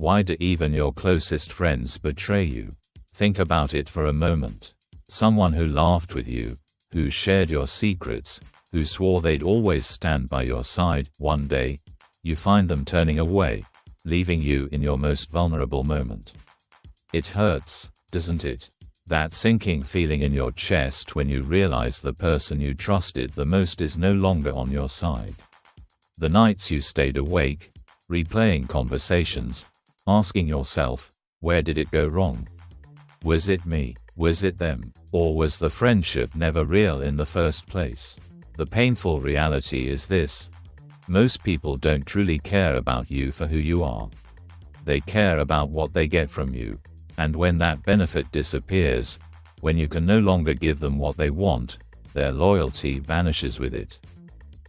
Why do even your closest friends betray you? Think about it for a moment. Someone who laughed with you, who shared your secrets, who swore they'd always stand by your side, one day, you find them turning away, leaving you in your most vulnerable moment. It hurts, doesn't it? That sinking feeling in your chest when you realize the person you trusted the most is no longer on your side. The nights you stayed awake, replaying conversations, asking yourself, where did it go wrong? Was it me? Was it them? Or was the friendship never real in the first place? The painful reality is this: most people don't truly care about you for who you are. They care about what they get from you. And when that benefit disappears, when you can no longer give them what they want, their loyalty vanishes with it.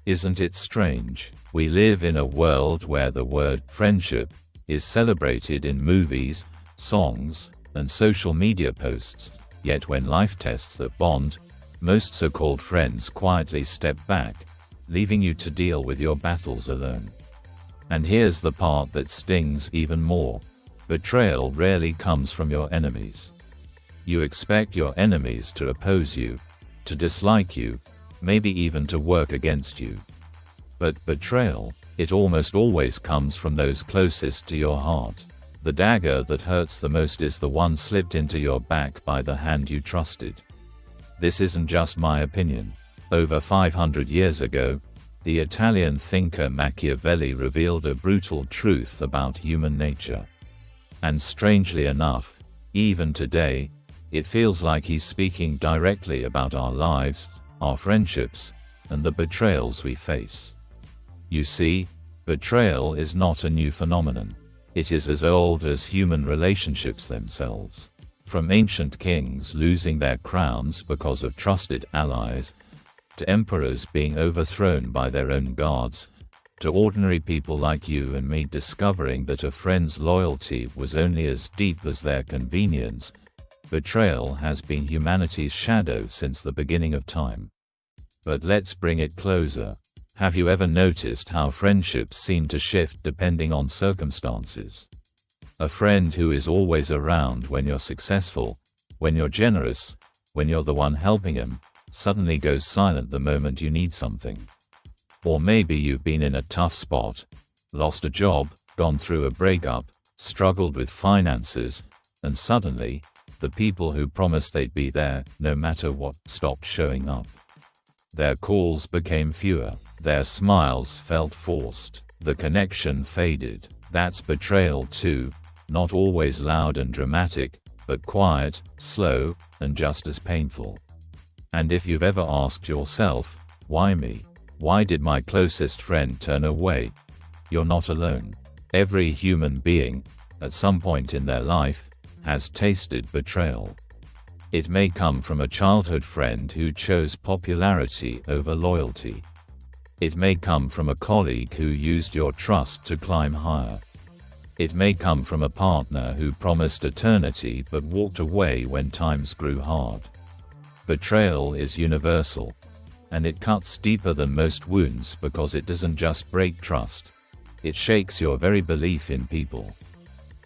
Isn't it strange? We live in a world where the word friendship is celebrated in movies, songs, and social media posts, yet when life tests that bond, most so-called friends quietly step back, leaving you to deal with your battles alone. And here's the part that stings even more. Betrayal rarely comes from your enemies. You expect your enemies to oppose you, to dislike you, maybe even to work against you. But betrayal, it almost always comes from those closest to your heart. The dagger that hurts the most is the one slipped into your back by the hand you trusted. This isn't just my opinion. Over 500 years ago, the Italian thinker Machiavelli revealed a brutal truth about human nature. And strangely enough, even today, it feels like he's speaking directly about our lives, our friendships, and the betrayals we face. You see, betrayal is not a new phenomenon. It is as old as human relationships themselves. From ancient kings losing their crowns because of trusted allies, to emperors being overthrown by their own guards, to ordinary people like you and me discovering that a friend's loyalty was only as deep as their convenience, betrayal has been humanity's shadow since the beginning of time. But let's bring it closer. Have you ever noticed how friendships seem to shift depending on circumstances? A friend who is always around when you're successful, when you're generous, when you're the one helping him, suddenly goes silent the moment you need something. Or maybe you've been in a tough spot, lost a job, gone through a breakup, struggled with finances, and suddenly, the people who promised they'd be there, no matter what, stopped showing up. Their calls became fewer, their smiles felt forced, the connection faded. That's betrayal too, not always loud and dramatic, but quiet, slow, and just as painful. And if you've ever asked yourself, why me? Why did my closest friend turn away? You're not alone. Every human being, at some point in their life, has tasted betrayal. It may come from a childhood friend who chose popularity over loyalty. It may come from a colleague who used your trust to climb higher. It may come from a partner who promised eternity but walked away when times grew hard. Betrayal is universal. And it cuts deeper than most wounds because it doesn't just break trust. It shakes your very belief in people.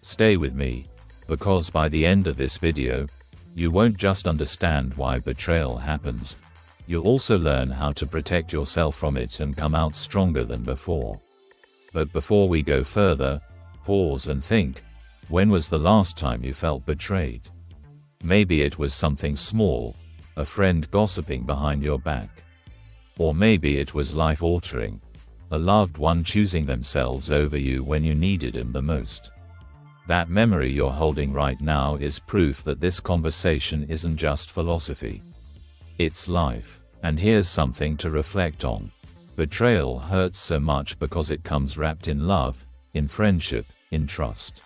Stay with me, because by the end of this video, you won't just understand why betrayal happens, you'll also learn how to protect yourself from it and come out stronger than before. But before we go further, pause and think, when was the last time you felt betrayed? Maybe it was something small, a friend gossiping behind your back. Or maybe it was life-altering, a loved one choosing themselves over you when you needed them the most. That memory you're holding right now is proof that this conversation isn't just philosophy. It's life. And here's something to reflect on. Betrayal hurts so much because it comes wrapped in love, in friendship, in trust.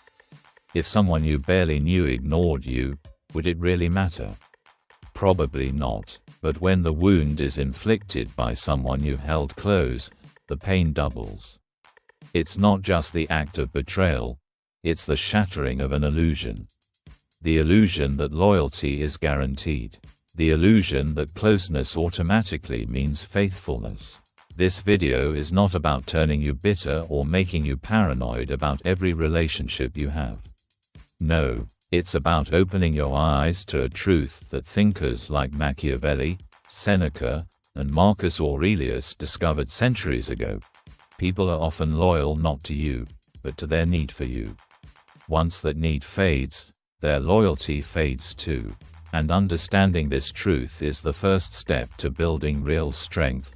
If someone you barely knew ignored you, would it really matter? Probably not. But when the wound is inflicted by someone you held close, the pain doubles. It's not just the act of betrayal, it's the shattering of an illusion. The illusion that loyalty is guaranteed. The illusion that closeness automatically means faithfulness. This video is not about turning you bitter or making you paranoid about every relationship you have. No, it's about opening your eyes to a truth that thinkers like Machiavelli, Seneca, and Marcus Aurelius discovered centuries ago. People are often loyal not to you, but to their need for you. Once that need fades, their loyalty fades too. And understanding this truth is the first step to building real strength,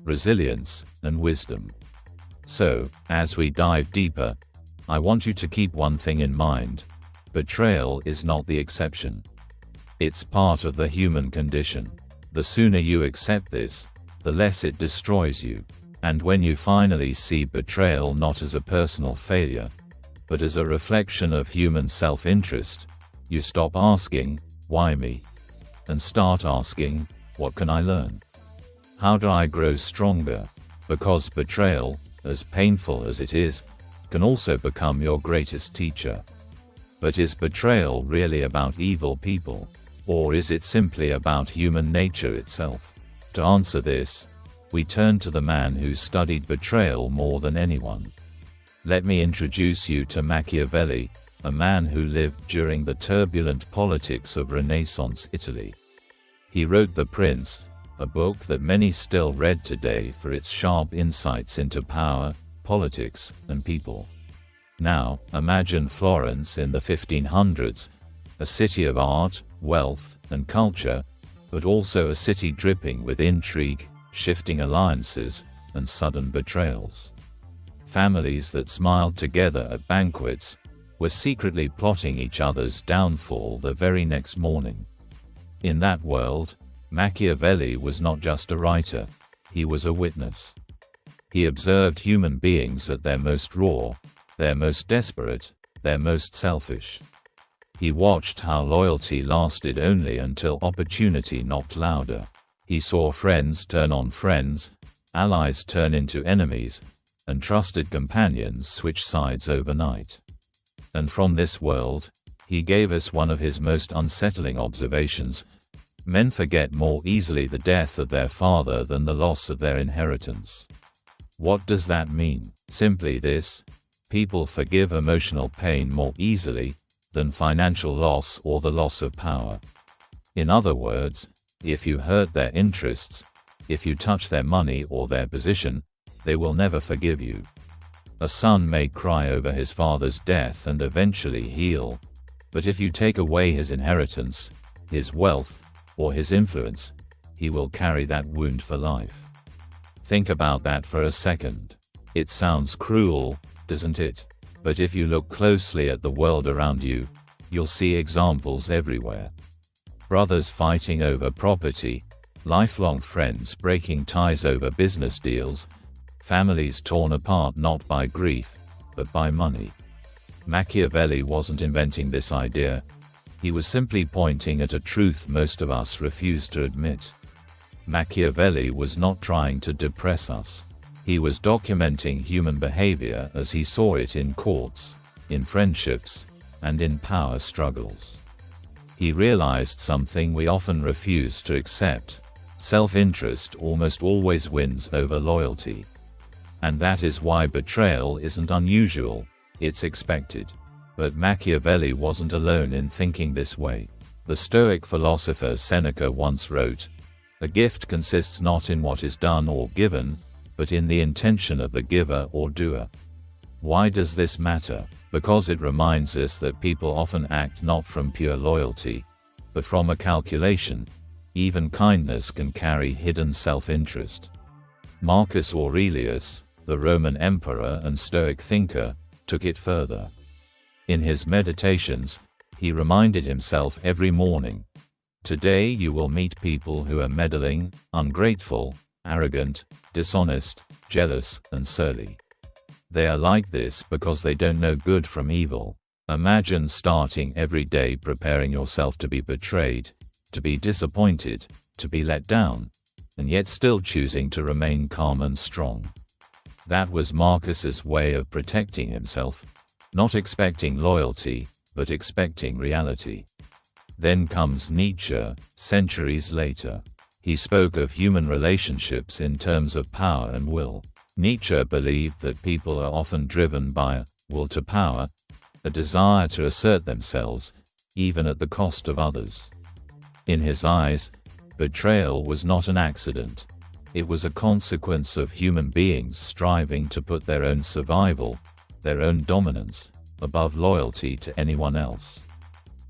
resilience, and wisdom. So, as we dive deeper, I want you to keep one thing in mind: betrayal is not the exception. It's part of the human condition. The sooner you accept this, the less it destroys you. And when you finally see betrayal not as a personal failure, but as a reflection of human self-interest, you stop asking, "Why me?" and start asking, "What can I learn? How do I grow stronger?" Because betrayal, as painful as it is, can also become your greatest teacher. But is betrayal really about evil people? Or is it simply about human nature itself? To answer this, we turn to the man who studied betrayal more than anyone. Let me introduce you to Machiavelli, a man who lived during the turbulent politics of Renaissance Italy. He wrote The Prince, a book that many still read today for its sharp insights into power, politics, and people. Now, imagine Florence in the 1500s, a city of art, wealth, and culture, but also a city dripping with intrigue, shifting alliances, and sudden betrayals. Families that smiled together at banquets were secretly plotting each other's downfall the very next morning. In that world, Machiavelli was not just a writer, he was a witness. He observed human beings at their most raw, their most desperate, their most selfish. He watched how loyalty lasted only until opportunity knocked louder. He saw friends turn on friends, allies turn into enemies, and trusted companions switch sides overnight. And from this world, he gave us one of his most unsettling observations: men forget more easily the death of their father than the loss of their inheritance. What does that mean? Simply this: people forgive emotional pain more easily than financial loss or the loss of power. In other words, if you hurt their interests, if you touch their money or their position, they will never forgive you. A son may cry over his father's death and eventually heal, but if you take away his inheritance, his wealth, or his influence, he will carry that wound for life. Think about that for a second. It sounds cruel, doesn't it? But if you look closely at the world around you, you'll see examples everywhere. Brothers fighting over property, lifelong friends breaking ties over business deals, families torn apart not by grief, but by money. Machiavelli wasn't inventing this idea. He was simply pointing at a truth most of us refuse to admit. Machiavelli was not trying to depress us. He was documenting human behavior as he saw it in courts, in friendships, and in power struggles. He realized something we often refuse to accept: self-interest almost always wins over loyalty. And that is why betrayal isn't unusual, it's expected. But Machiavelli wasn't alone in thinking this way. The Stoic philosopher Seneca once wrote, "A gift consists not in what is done or given, but in the intention of the giver or doer." Why does this matter? Because it reminds us that people often act not from pure loyalty, but from a calculation. Even kindness can carry hidden self-interest. Marcus Aurelius, the Roman emperor and Stoic thinker, took it further. In his meditations, he reminded himself every morning, "Today you will meet people who are meddling, ungrateful, arrogant, dishonest, jealous, and surly. They are like this because they don't know good from evil." Imagine starting every day preparing yourself to be betrayed, to be disappointed, to be let down, and yet still choosing to remain calm and strong. That was Marcus's way of protecting himself, not expecting loyalty, but expecting reality. Then comes Nietzsche, centuries later. He spoke of human relationships in terms of power and will. Nietzsche believed that people are often driven by a will to power, a desire to assert themselves, even at the cost of others. In his eyes, betrayal was not an accident. It was a consequence of human beings striving to put their own survival, their own dominance, above loyalty to anyone else.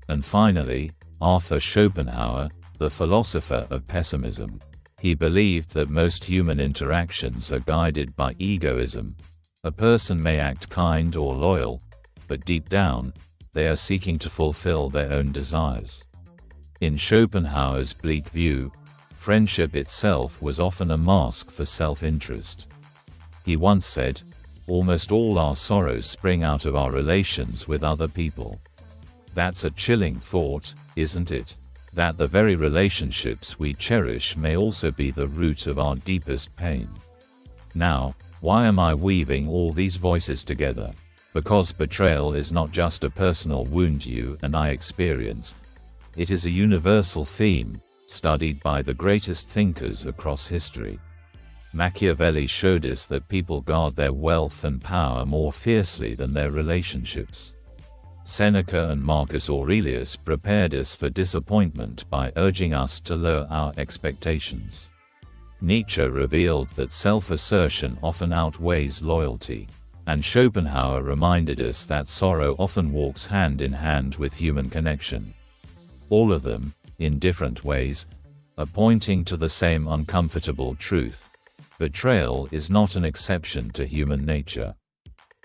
And finally, Arthur Schopenhauer, the philosopher of pessimism. He believed that most human interactions are guided by egoism. A person may act kind or loyal, but deep down, they are seeking to fulfill their own desires. In Schopenhauer's bleak view, friendship itself was often a mask for self-interest. He once said, "Almost all our sorrows spring out of our relations with other people." That's a chilling thought, isn't it? That the very relationships we cherish may also be the root of our deepest pain. Now, why am I weaving all these voices together? Because betrayal is not just a personal wound you and I experience. It is a universal theme, studied by the greatest thinkers across history. Machiavelli showed us that people guard their wealth and power more fiercely than their relationships. Seneca and Marcus Aurelius prepared us for disappointment by urging us to lower our expectations. Nietzsche revealed that self-assertion often outweighs loyalty, and Schopenhauer reminded us that sorrow often walks hand in hand with human connection. All of them, in different ways, are pointing to the same uncomfortable truth. Betrayal is not an exception to human nature.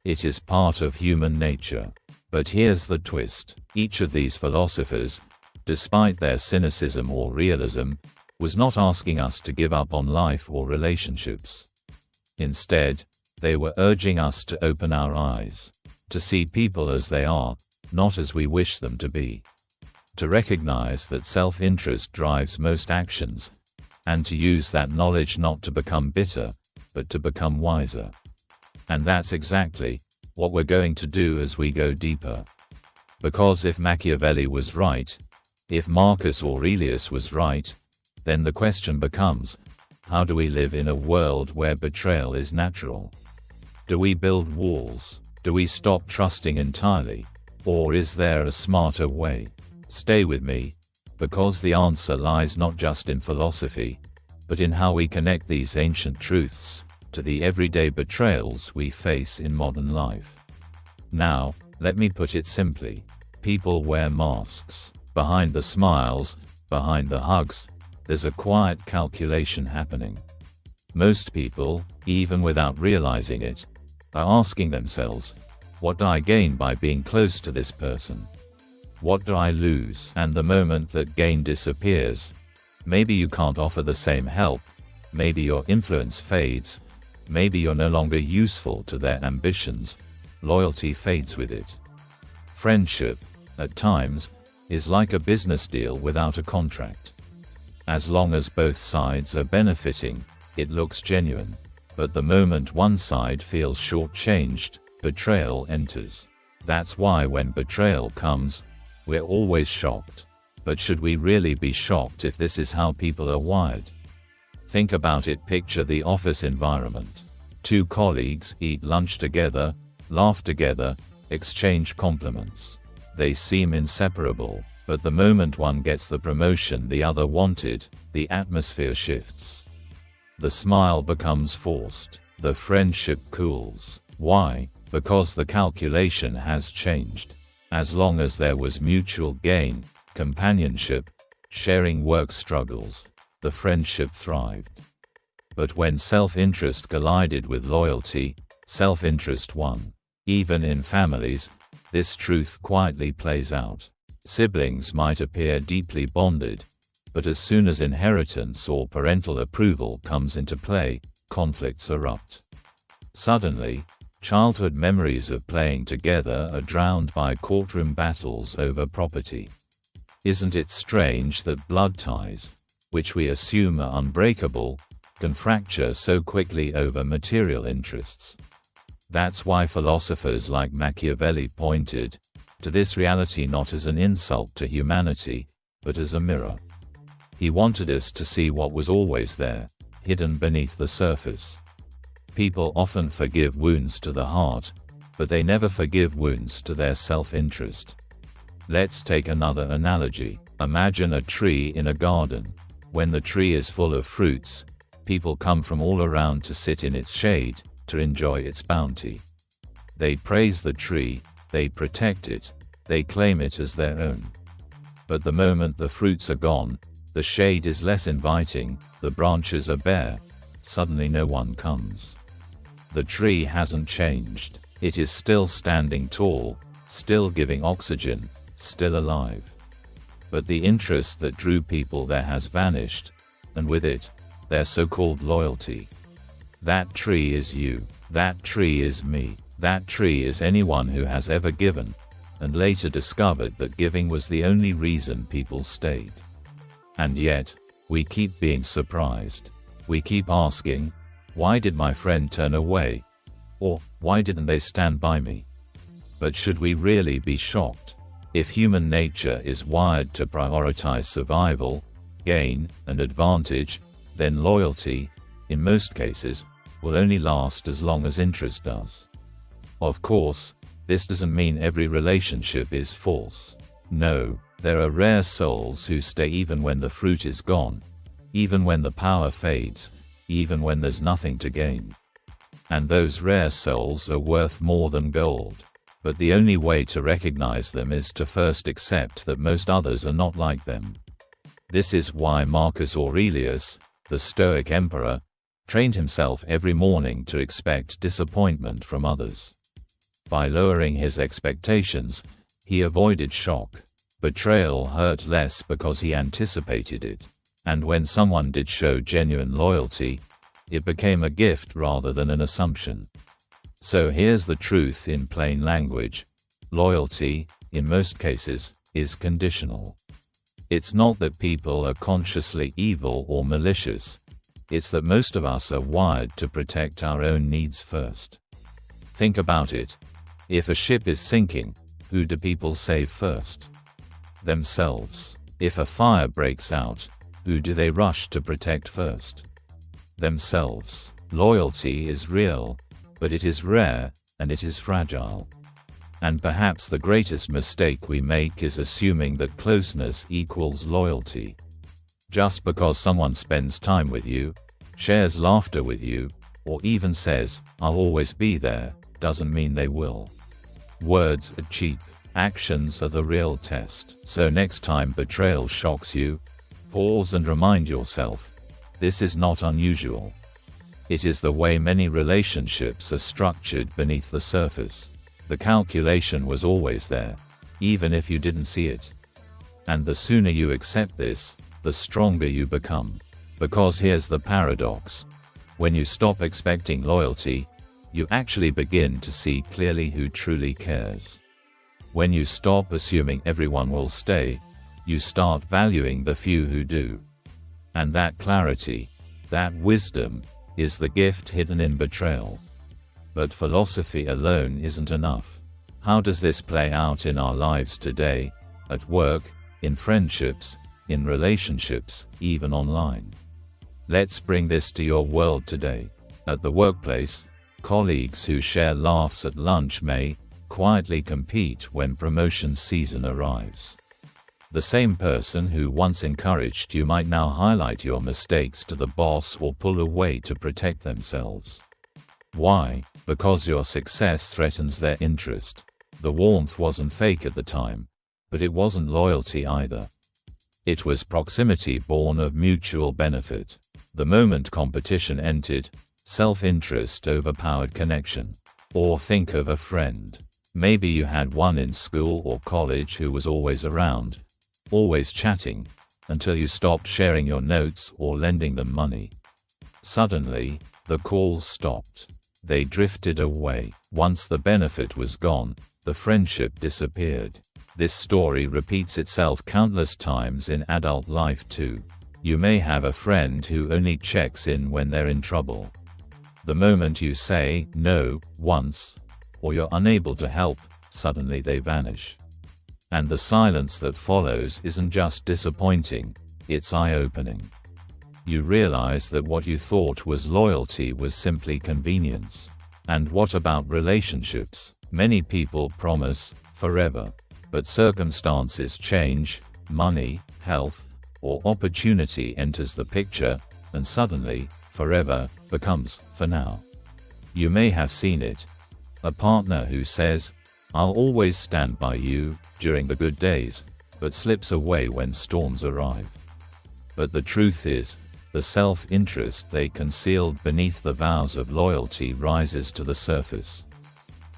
It is part of human nature. But here's the twist. Each of these philosophers, despite their cynicism or realism, was not asking us to give up on life or relationships. Instead, they were urging us to open our eyes, to see people as they are, not as we wish them to be, to recognize that self-interest drives most actions, and to use that knowledge not to become bitter, but to become wiser. And that's exactly what we're going to do as we go deeper. Because if Machiavelli was right, if Marcus Aurelius was right, then the question becomes, how do we live in a world where betrayal is natural? Do we build walls? Do we stop trusting entirely? Or is there a smarter way? Stay with me, because the answer lies not just in philosophy, but in how we connect these ancient truths to the everyday betrayals we face in modern life. Now, let me put it simply. People wear masks. Behind the smiles, behind the hugs, there's a quiet calculation happening. Most people, even without realizing it, are asking themselves, what do I gain by being close to this person? What do I lose? And the moment that gain disappears, maybe you can't offer the same help, maybe your influence fades, maybe you're no longer useful to their ambitions, loyalty fades with it. Friendship, at times, is like a business deal without a contract. As long as both sides are benefiting, it looks genuine. But the moment one side feels shortchanged, betrayal enters. That's why when betrayal comes, we're always shocked. But should we really be shocked if this is how people are wired? Think about it. Picture the office environment. Two colleagues eat lunch together, laugh together, exchange compliments. They seem inseparable, but the moment one gets the promotion the other wanted, the atmosphere shifts. The smile becomes forced. The friendship cools. Why? Because the calculation has changed. As long as there was mutual gain, companionship, sharing work struggles, the friendship thrived. But when self-interest collided with loyalty, self-interest won. Even in families, this truth quietly plays out. Siblings might appear deeply bonded, but as soon as inheritance or parental approval comes into play, conflicts erupt. Suddenly, childhood memories of playing together are drowned by courtroom battles over property. Isn't it strange that blood ties, which we assume are unbreakable, can fracture so quickly over material interests? That's why philosophers like Machiavelli pointed to this reality not as an insult to humanity, but as a mirror. He wanted us to see what was always there, hidden beneath the surface. People often forgive wounds to the heart, but they never forgive wounds to their self-interest. Let's take another analogy. Imagine a tree in a garden. When the tree is full of fruits, people come from all around to sit in its shade, to enjoy its bounty. They praise the tree, they protect it, they claim it as their own. But the moment the fruits are gone, the shade is less inviting, the branches are bare, suddenly no one comes. The tree hasn't changed. It is still standing tall, still giving oxygen, still alive. But the interest that drew people there has vanished, and with it, their so-called loyalty. That tree is you. That tree is me. That tree is anyone who has ever given, and later discovered that giving was the only reason people stayed. And yet, we keep being surprised. We keep asking, why did my friend turn away? Or, why didn't they stand by me? But should we really be shocked? If human nature is wired to prioritize survival, gain, and advantage, then loyalty, in most cases, will only last as long as interest does. Of course, this doesn't mean every relationship is false. No, there are rare souls who stay even when the fruit is gone, even when the power fades, even when there's nothing to gain. And those rare souls are worth more than gold. But the only way to recognize them is to first accept that most others are not like them. This is why Marcus Aurelius, the Stoic emperor, trained himself every morning to expect disappointment from others. By lowering his expectations, he avoided shock. Betrayal hurt less because he anticipated it. And when someone did show genuine loyalty, it became a gift rather than an assumption. So here's the truth in plain language. Loyalty, in most cases, is conditional. It's not that people are consciously evil or malicious. It's that most of us are wired to protect our own needs first. Think about it. If a ship is sinking, who do people save first? Themselves. If a fire breaks out, who do they rush to protect first? Themselves. Loyalty is real, but it is rare, and it is fragile. And perhaps the greatest mistake we make is assuming that closeness equals loyalty. Just because someone spends time with you, shares laughter with you, or even says, "I'll always be there," doesn't mean they will. Words are cheap. Actions are the real test. So next time betrayal shocks you, pause and remind yourself, this is not unusual. It is the way many relationships are structured beneath the surface. The calculation was always there, even if you didn't see it. And the sooner you accept this, the stronger you become. Because here's the paradox. When you stop expecting loyalty, you actually begin to see clearly who truly cares. When you stop assuming everyone will stay, you start valuing the few who do. And that clarity, that wisdom, is the gift hidden in betrayal. But philosophy alone isn't enough. How does this play out in our lives today, at work, in friendships, in relationships, even online? Let's bring this to your world today. At the workplace, colleagues who share laughs at lunch may quietly compete when promotion season arrives. The same person who once encouraged you might now highlight your mistakes to the boss or pull away to protect themselves. Why? Because your success threatens their interest. The warmth wasn't fake at the time, but it wasn't loyalty either. It was proximity born of mutual benefit. The moment competition entered, self-interest overpowered connection. Or think of a friend. Maybe you had one in school or college who was always around, always chatting, until you stopped sharing your notes or lending them money. Suddenly, the calls stopped. They drifted away. Once the benefit was gone, the friendship disappeared. This story repeats itself countless times in adult life too. You may have a friend who only checks in when they're in trouble. The moment you say no once, or you're unable to help, suddenly they vanish. And the silence that follows isn't just disappointing, It's eye-opening. You realize that what you thought was loyalty was simply convenience. And what about relationships? Many people promise forever, but circumstances change, money, health, or opportunity enters the picture, and suddenly, forever becomes for now. You may have seen it. A partner who says, "I'll always stand by you" during the good days, but slips away when storms arrive. But the truth is, the self-interest they concealed beneath the vows of loyalty rises to the surface.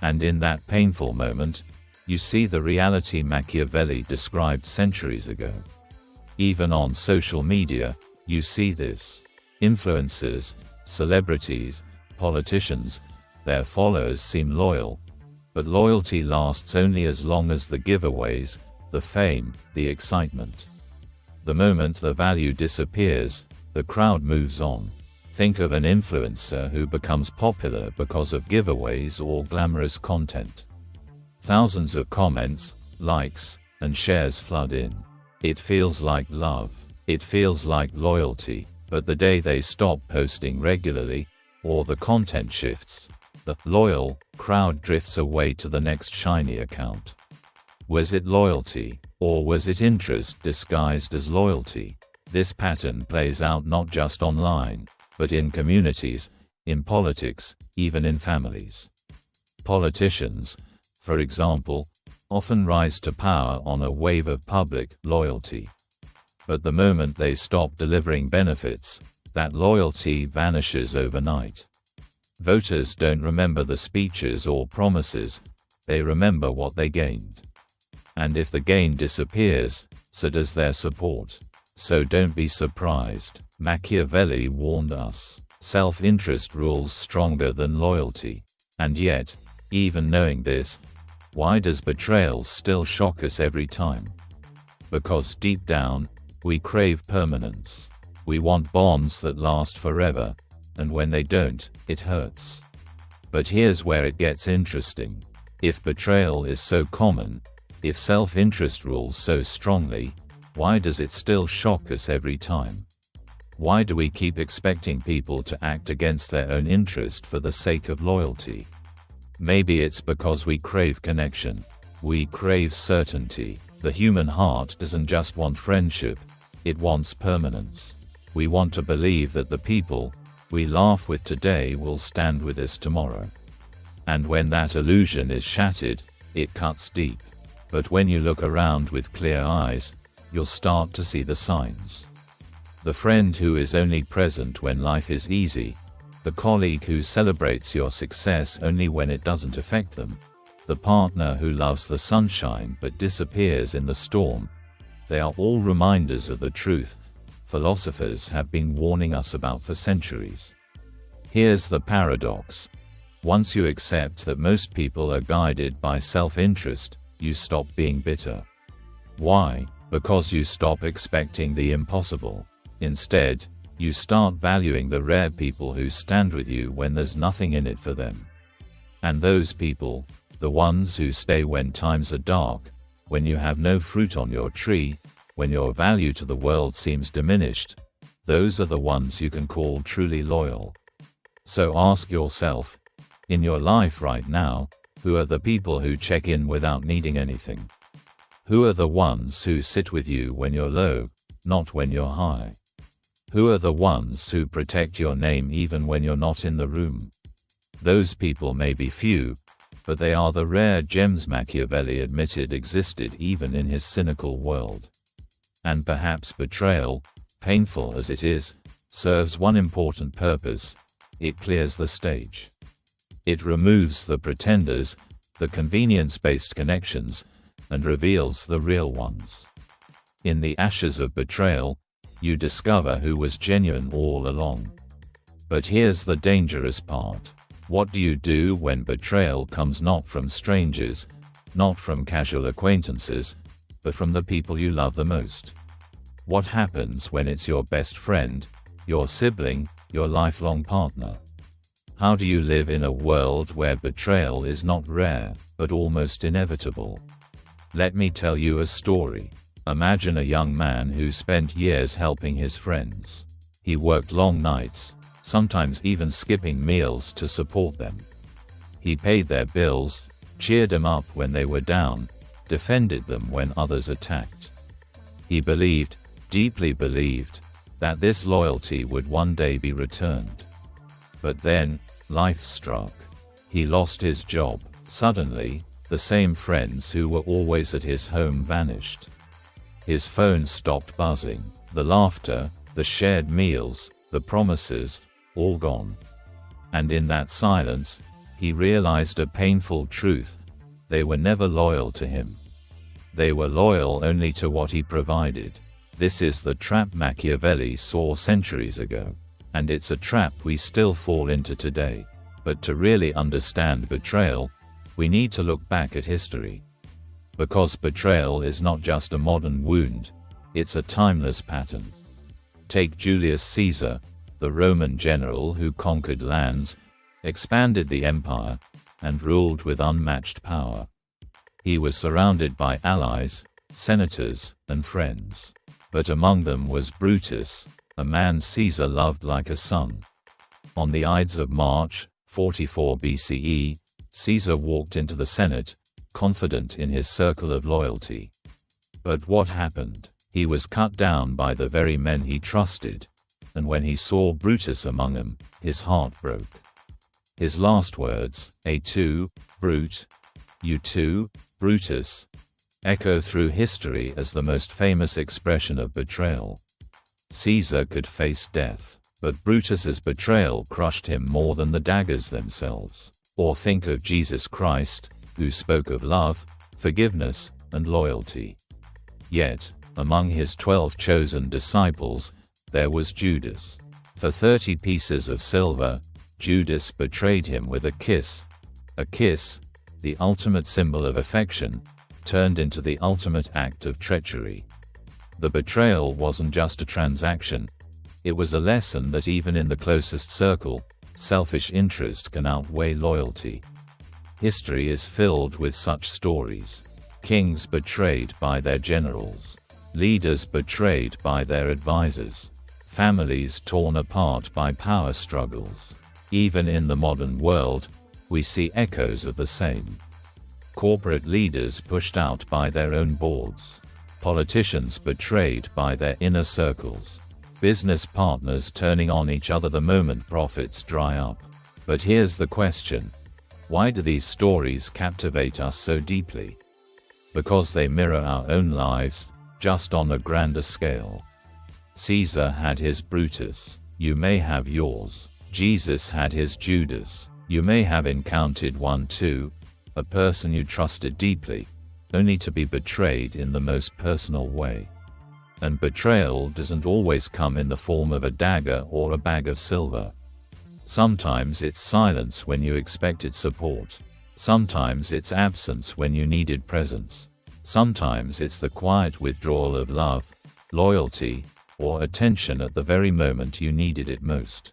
And in that painful moment, you see the reality Machiavelli described centuries ago. Even on social media, you see this. Influencers, celebrities, politicians, their followers seem loyal, but loyalty lasts only as long as the giveaways, the fame, the excitement. The moment the value disappears, the crowd moves on. Think of an influencer who becomes popular because of giveaways or glamorous content. Thousands of comments, likes, and shares flood in. It feels like love. It feels like loyalty. But the day they stop posting regularly, or the content shifts, the loyal crowd drifts away to the next shiny account. Was it loyalty, or was it interest disguised as loyalty? This pattern plays out not just online, but in communities, in politics, even in families. Politicians, for example, often rise to power on a wave of public loyalty. But the moment they stop delivering benefits, that loyalty vanishes overnight. Voters don't remember the speeches or promises, they remember what they gained. And if the gain disappears, so does their support. So don't be surprised. Machiavelli warned us. Self-interest rules stronger than loyalty. And yet, even knowing this, why does betrayal still shock us every time? Because deep down, we crave permanence. We want bonds that last forever, and when they don't, it hurts. But here's where it gets interesting. If betrayal is so common, if self-interest rules so strongly, why does it still shock us every time? Why do we keep expecting people to act against their own interest for the sake of loyalty? Maybe it's because we crave connection. We crave certainty. The human heart doesn't just want friendship, it wants permanence. We want to believe that the people we laugh with today will stand with us tomorrow. And when that illusion is shattered, it cuts deep. But when you look around with clear eyes, you'll start to see the signs. The friend who is only present when life is easy, the colleague who celebrates your success only when it doesn't affect them, the partner who loves the sunshine but disappears in the storm, they are all reminders of the truth philosophers have been warning us about for centuries. Here's the paradox. Once you accept that most people are guided by self-interest, you stop being bitter. Why? Because you stop expecting the impossible. Instead, you start valuing the rare people who stand with you when there's nothing in it for them. And those people, the ones who stay when times are dark, when you have no fruit on your tree, when your value to the world seems diminished, those are the ones you can call truly loyal. So ask yourself, in your life right now, who are the people who check in without needing anything? Who are the ones who sit with you when you're low, not when you're high? Who are the ones who protect your name even when you're not in the room? Those people may be few, but they are the rare gems Machiavelli admitted existed even in his cynical world. And perhaps betrayal, painful as it is, serves one important purpose: it clears the stage. It removes the pretenders, the convenience-based connections, and reveals the real ones. In the ashes of betrayal, you discover who was genuine all along. But here's the dangerous part. What do you do when betrayal comes not from strangers, not from casual acquaintances, but from the people you love the most? What happens when it's your best friend, your sibling, your lifelong partner? How do you live in a world where betrayal is not rare, but almost inevitable? Let me tell you a story. Imagine a young man who spent years helping his friends. He worked long nights, sometimes even skipping meals to support them. He paid their bills, cheered them up when they were down, defended them when others attacked. He believed, deeply believed, that this loyalty would one day be returned. But then, life struck. He lost his job. Suddenly, the same friends who were always at his home vanished. His phone stopped buzzing. The laughter, the shared meals, the promises, all gone. And in that silence, he realized a painful truth. They were never loyal to him. They were loyal only to what he provided. This is the trap Machiavelli saw centuries ago. And it's a trap we still fall into today. But to really understand betrayal, we need to look back at history. Because betrayal is not just a modern wound, it's a timeless pattern. Take Julius Caesar, the Roman general who conquered lands, expanded the empire, and ruled with unmatched power. He was surrounded by allies, senators, and friends. But among them was Brutus, a man Caesar loved like a son. On the Ides of March, 44 BCE, Caesar walked into the Senate, confident in his circle of loyalty. But what happened? He was cut down by the very men he trusted, and when he saw Brutus among them, his heart broke. His last words, "A tu, Brute, you too, Brutus," echo through history as the most famous expression of betrayal. Caesar could face death, but Brutus's betrayal crushed him more than the daggers themselves. Or think of Jesus Christ, who spoke of love, forgiveness, and loyalty. Yet, among his 12 chosen disciples, there was Judas. For 30 pieces of silver, Judas betrayed him with a kiss. A kiss, the ultimate symbol of affection, turned into the ultimate act of treachery. The betrayal wasn't just a transaction, it was a lesson that even in the closest circle, selfish interest can outweigh loyalty. History is filled with such stories. Kings betrayed by their generals. Leaders betrayed by their advisors. Families torn apart by power struggles. Even in the modern world, we see echoes of the same. Corporate leaders pushed out by their own boards. Politicians betrayed by their inner circles. Business partners turning on each other the moment profits dry up. But here's the question. Why do these stories captivate us so deeply? Because they mirror our own lives, just on a grander scale. Caesar had his Brutus. You may have yours. Jesus had his Judas. You may have encountered one too, a person you trusted deeply, only to be betrayed in the most personal way. And betrayal doesn't always come in the form of a dagger or a bag of silver. Sometimes it's silence when you expected support. Sometimes it's absence when you needed presence. Sometimes it's the quiet withdrawal of love, loyalty, or attention at the very moment you needed it most.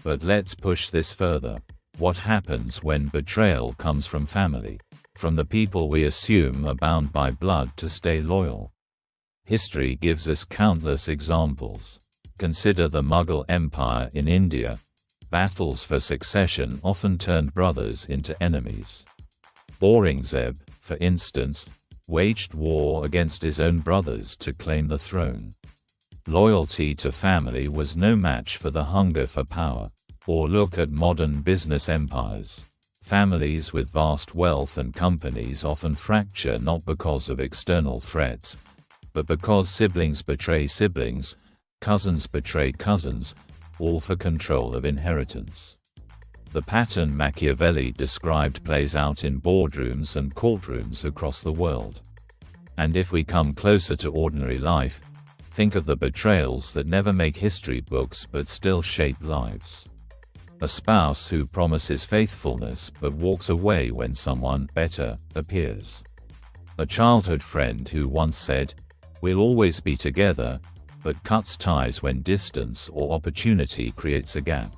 But let's push this further. What happens when betrayal comes from family? From the people we assume are bound by blood to stay loyal? History gives us countless examples. Consider the Mughal Empire in India. Battles for succession often turned brothers into enemies. Aurangzeb, for instance, waged war against his own brothers to claim the throne. Loyalty to family was no match for the hunger for power. Or look at modern business empires. Families with vast wealth and companies often fracture not because of external threats, but because siblings betray siblings, cousins betray cousins, all for control of inheritance. The pattern Machiavelli described plays out in boardrooms and courtrooms across the world. And if we come closer to ordinary life, think of the betrayals that never make history books but still shape lives. A spouse who promises faithfulness but walks away when someone better appears. A childhood friend who once said, "We'll always be together," but cuts ties when distance or opportunity creates a gap.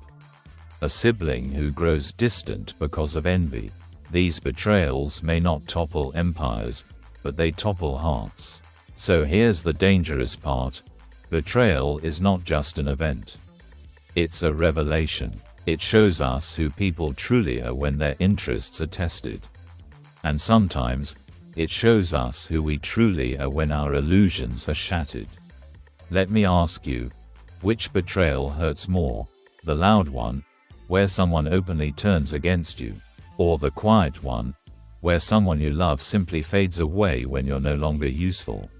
A sibling who grows distant because of envy. These betrayals may not topple empires, but they topple hearts. So here's the dangerous part. Betrayal is not just an event. It's a revelation. It shows us who people truly are when their interests are tested. And sometimes, it shows us who we truly are when our illusions are shattered. Let me ask you, which betrayal hurts more? The loud one, where someone openly turns against you, or the quiet one, where someone you love simply fades away when you're no longer useful?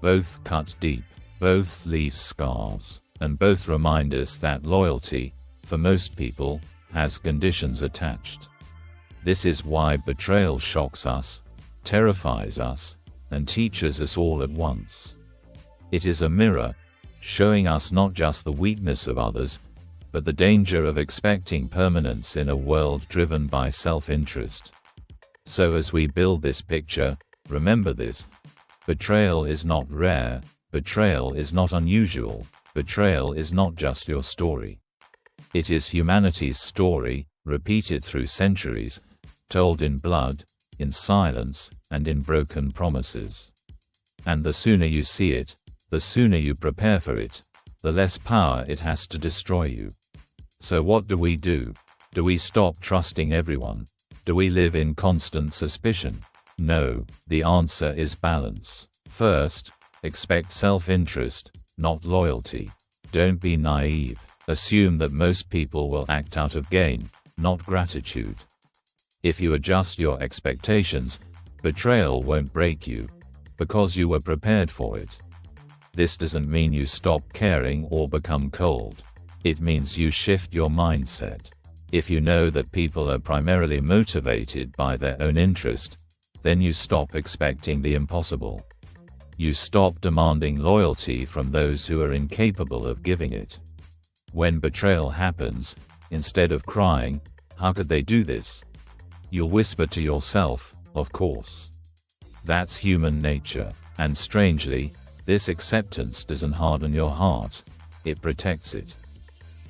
Both cut deep, both leave scars, and both remind us that loyalty, for most people, has conditions attached. This is why betrayal shocks us, terrifies us, and teaches us all at once. It is a mirror, showing us not just the weakness of others, but the danger of expecting permanence in a world driven by self-interest. So as we build this picture, remember this: betrayal is not rare, betrayal is not unusual, betrayal is not just your story. It is humanity's story, repeated through centuries, told in blood, in silence, and in broken promises. And the sooner you see it, the sooner you prepare for it, the less power it has to destroy you. So what do? Do we stop trusting everyone? Do we live in constant suspicion? No, the answer is balance. First, expect self-interest, not loyalty. Don't be naive. Assume that most people will act out of gain, not gratitude. If you adjust your expectations, betrayal won't break you, because you were prepared for it. This doesn't mean you stop caring or become cold. It means you shift your mindset. If you know that people are primarily motivated by their own interest, then you stop expecting the impossible. You stop demanding loyalty from those who are incapable of giving it. When betrayal happens, instead of crying, "How could they do this?" you'll whisper to yourself, "Of course." That's human nature. And strangely, this acceptance doesn't harden your heart, it protects it.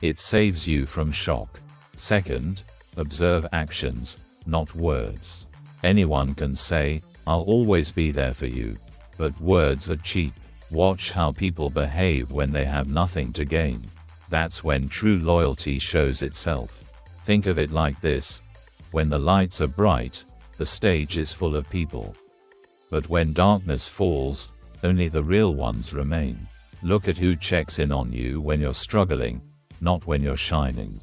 It saves you from shock. Second, observe actions, not words. Anyone can say, "I'll always be there for you," but words are cheap. Watch how people behave when they have nothing to gain. That's when true loyalty shows itself. Think of it like this: when the lights are bright, the stage is full of people. But when darkness falls, only the real ones remain. Look at who checks in on you when you're struggling, not when you're shining.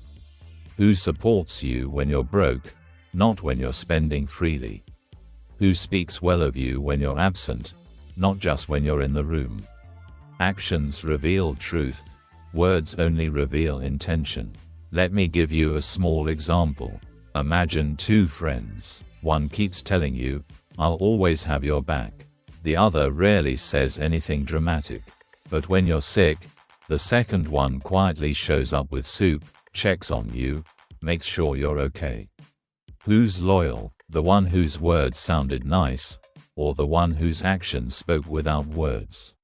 Who supports you when you're broke, not when you're spending freely. Who speaks well of you when you're absent, not just when you're in the room. Actions reveal truth, words only reveal intention. Let me give you a small example. Imagine two friends. One keeps telling you, "I'll always have your back." The other rarely says anything dramatic. But when you're sick, the second one quietly shows up with soup, checks on you, makes sure you're okay. Who's loyal? The one whose words sounded nice, or the one whose actions spoke without words?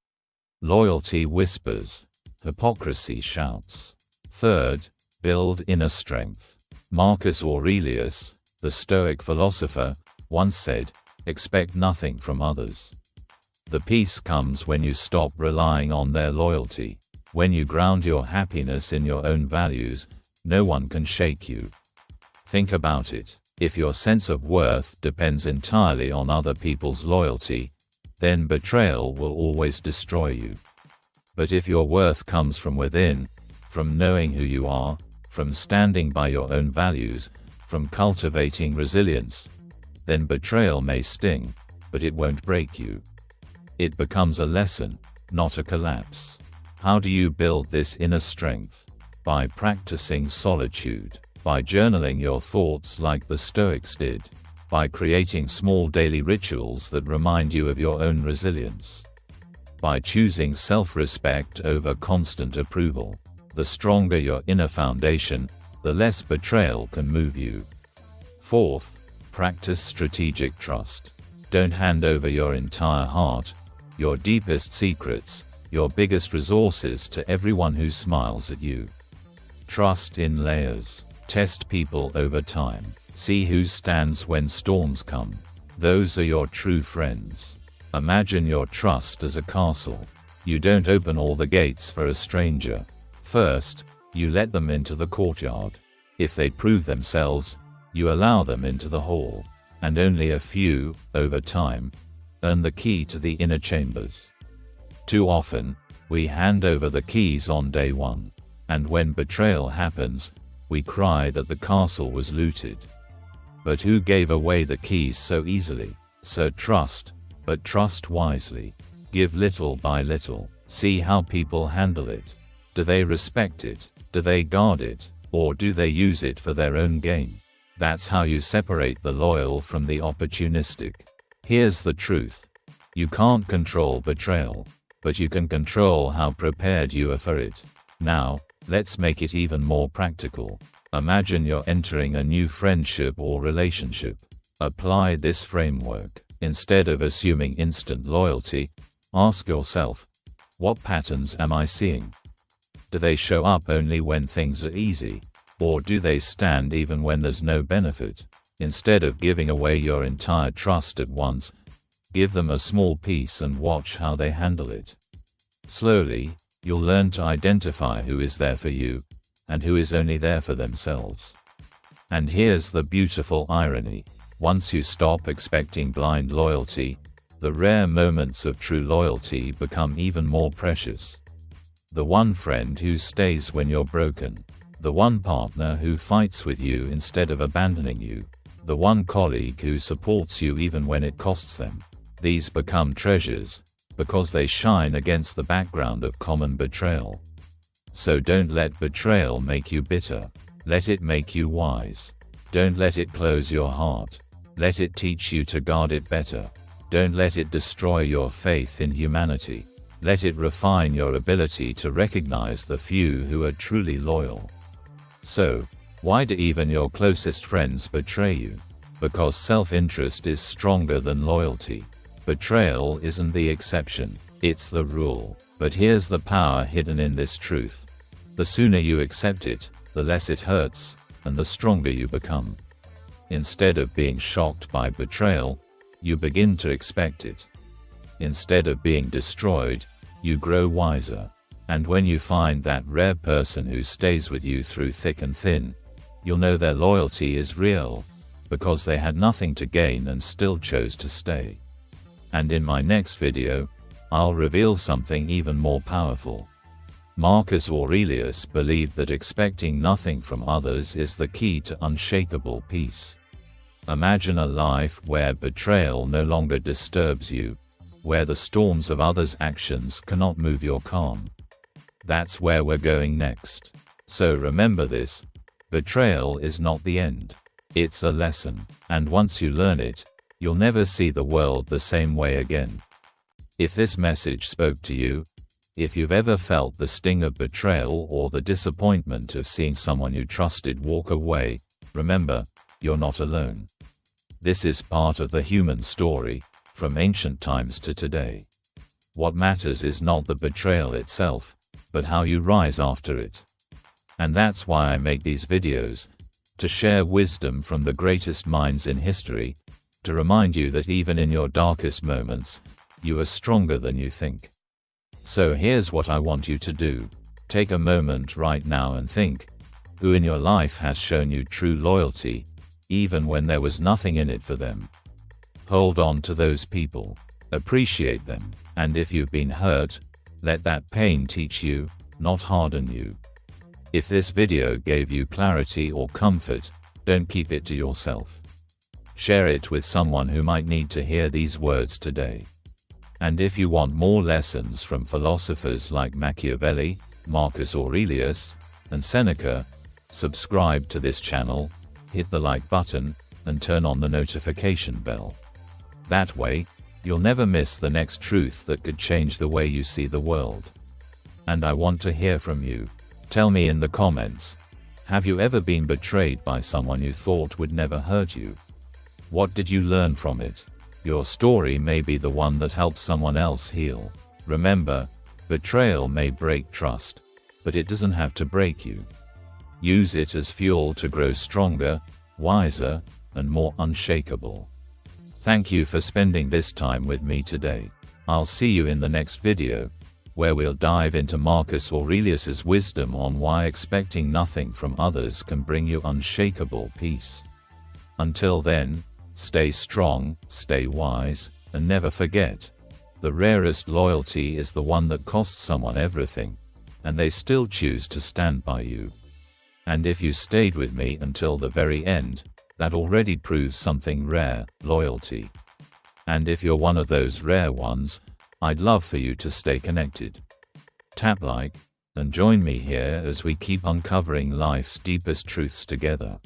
Loyalty whispers. Hypocrisy shouts. Third, build inner strength. Marcus Aurelius, the Stoic philosopher, once said, "Expect nothing from others." The peace comes when you stop relying on their loyalty. When you ground your happiness in your own values, no one can shake you. Think about it. If your sense of worth depends entirely on other people's loyalty, then betrayal will always destroy you. But if your worth comes from within, from knowing who you are, from standing by your own values, from cultivating resilience, then betrayal may sting, but it won't break you. It becomes a lesson, not a collapse. How do you build this inner strength? By practicing solitude, by journaling your thoughts like the Stoics did, by creating small daily rituals that remind you of your own resilience, by choosing self-respect over constant approval. The stronger your inner foundation, the less betrayal can move you. Fourth, practice strategic trust. Don't hand over your entire heart, your deepest secrets, your biggest resources to everyone who smiles at you. Trust in layers. Test people over time. See who stands when storms come. Those are your true friends. Imagine your trust as a castle. You don't open all the gates for a stranger. First, you let them into the courtyard. If they prove themselves, you allow them into the hall. And only a few, over time, earn the key to the inner chambers. Too often, we hand over the keys on day one. And when betrayal happens, we cry that the castle was looted. But who gave away the keys so easily? So trust, but trust wisely. Give little by little. See how people handle it. Do they respect it? Do they guard it? Or do they use it for their own gain? That's how you separate the loyal from the opportunistic. Here's the truth. You can't control betrayal, but you can control how prepared you are for it. Now, let's make it even more practical. Imagine you're entering a new friendship or relationship. Apply this framework. Instead of assuming instant loyalty, ask yourself, what patterns am I seeing? Do they show up only when things are easy? Or do they stand even when there's no benefit? Instead of giving away your entire trust at once, give them a small piece and watch how they handle it. Slowly, you'll learn to identify who is there for you, and who is only there for themselves. And here's the beautiful irony. Once you stop expecting blind loyalty, the rare moments of true loyalty become even more precious. The one friend who stays when you're broken. The one partner who fights with you instead of abandoning you. The one colleague who supports you even when it costs them. These become treasures, because they shine against the background of common betrayal. So don't let betrayal make you bitter. Let it make you wise. Don't let it close your heart. Let it teach you to guard it better. Don't let it destroy your faith in humanity. Let it refine your ability to recognize the few who are truly loyal. So, why do even your closest friends betray you? Because self-interest is stronger than loyalty. Betrayal isn't the exception, it's the rule. But here's the power hidden in this truth. The sooner you accept it, the less it hurts, and the stronger you become. Instead of being shocked by betrayal, you begin to expect it. Instead of being destroyed, you grow wiser. And when you find that rare person who stays with you through thick and thin, you'll know their loyalty is real, because they had nothing to gain and still chose to stay. And in my next video, I'll reveal something even more powerful. Marcus Aurelius believed that expecting nothing from others is the key to unshakable peace. Imagine a life where betrayal no longer disturbs you, where the storms of others' actions cannot move your calm. That's where we're going next. So remember this, betrayal is not the end. It's a lesson, and once you learn it, you'll never see the world the same way again. If this message spoke to you, if you've ever felt the sting of betrayal or the disappointment of seeing someone you trusted walk away, remember, you're not alone. This is part of the human story, from ancient times to today. What matters is not the betrayal itself, but how you rise after it. And that's why I make these videos, to share wisdom from the greatest minds in history, to remind you that even in your darkest moments, you are stronger than you think. So here's what I want you to do. Take a moment right now and think, who in your life has shown you true loyalty, even when there was nothing in it for them? Hold on to those people. Appreciate them. And if you've been hurt, let that pain teach you, not harden you. If this video gave you clarity or comfort, don't keep it to yourself. Share it with someone who might need to hear these words today. And if you want more lessons from philosophers like Machiavelli, Marcus Aurelius, and Seneca, subscribe to this channel, hit the like button, and turn on the notification bell. That way, you'll never miss the next truth that could change the way you see the world. And I want to hear from you. Tell me in the comments, have you ever been betrayed by someone you thought would never hurt you? What did you learn from it? Your story may be the one that helps someone else heal. Remember, betrayal may break trust, but it doesn't have to break you. Use it as fuel to grow stronger, wiser, and more unshakable. Thank you for spending this time with me today. I'll see you in the next video, where we'll dive into Marcus Aurelius's wisdom on why expecting nothing from others can bring you unshakable peace. Until then, stay strong, stay wise, and never forget, the rarest loyalty is the one that costs someone everything, and they still choose to stand by you. And if you stayed with me until the very end, that already proves something rare, loyalty. And if you're one of those rare ones, I'd love for you to stay connected. Tap like, and join me here as we keep uncovering life's deepest truths together.